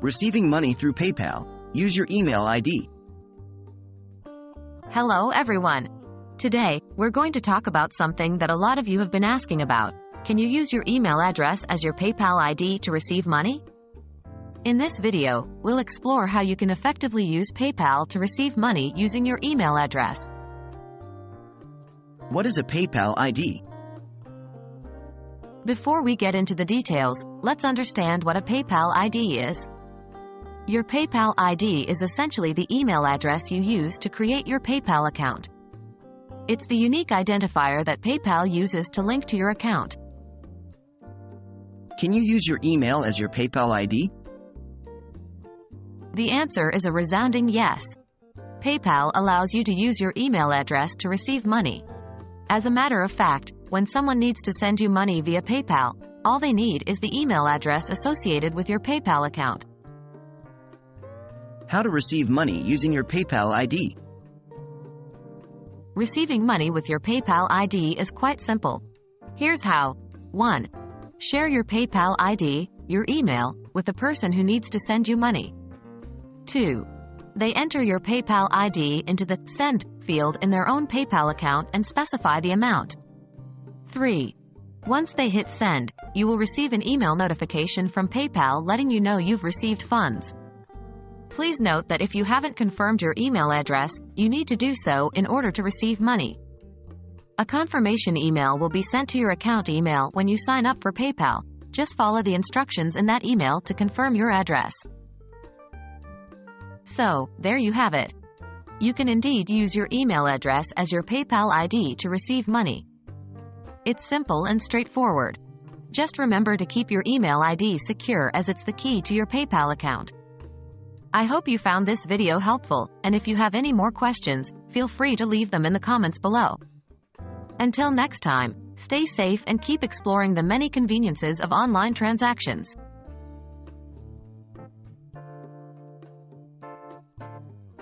Receiving money through PayPal. Use your email ID. Hello everyone. Today, we're going to talk about something that a lot of you have been asking about. Can you use your email address as your PayPal ID to receive money? In this video, we'll explore how you can effectively use PayPal to receive money using your email address. What is a PayPal ID? Before we get into the details, let's understand what a PayPal ID is. Your PayPal ID is essentially the email address you use to create your PayPal account. It's the unique identifier that PayPal uses to link to your account. Can you use your email as your PayPal ID? The answer is a resounding yes. PayPal allows you to use your email address to receive money. As a matter of fact, when someone needs to send you money via PayPal, all they need is the email address associated with your PayPal account. How to receive money using your PayPal ID? Receiving money with your PayPal ID is quite simple. Here's how. 1. Share your PayPal ID, your email, with the person who needs to send you money. 2. They enter your PayPal ID into the Send field in their own PayPal account and specify the amount. 3. Once they hit Send, you will receive an email notification from PayPal letting you know you've received funds. Please note that if you haven't confirmed your email address, you need to do so in order to receive money. A confirmation email will be sent to your account email when you sign up for PayPal. Just follow the instructions in that email to confirm your address. So, there you have it. You can indeed use your email address as your PayPal ID to receive money. It's simple and straightforward. Just remember to keep your email ID secure as it's the key to your PayPal account. I hope you found this video helpful, and if you have any more questions, feel free to leave them in the comments below. Until next time, stay safe and keep exploring the many conveniences of online transactions.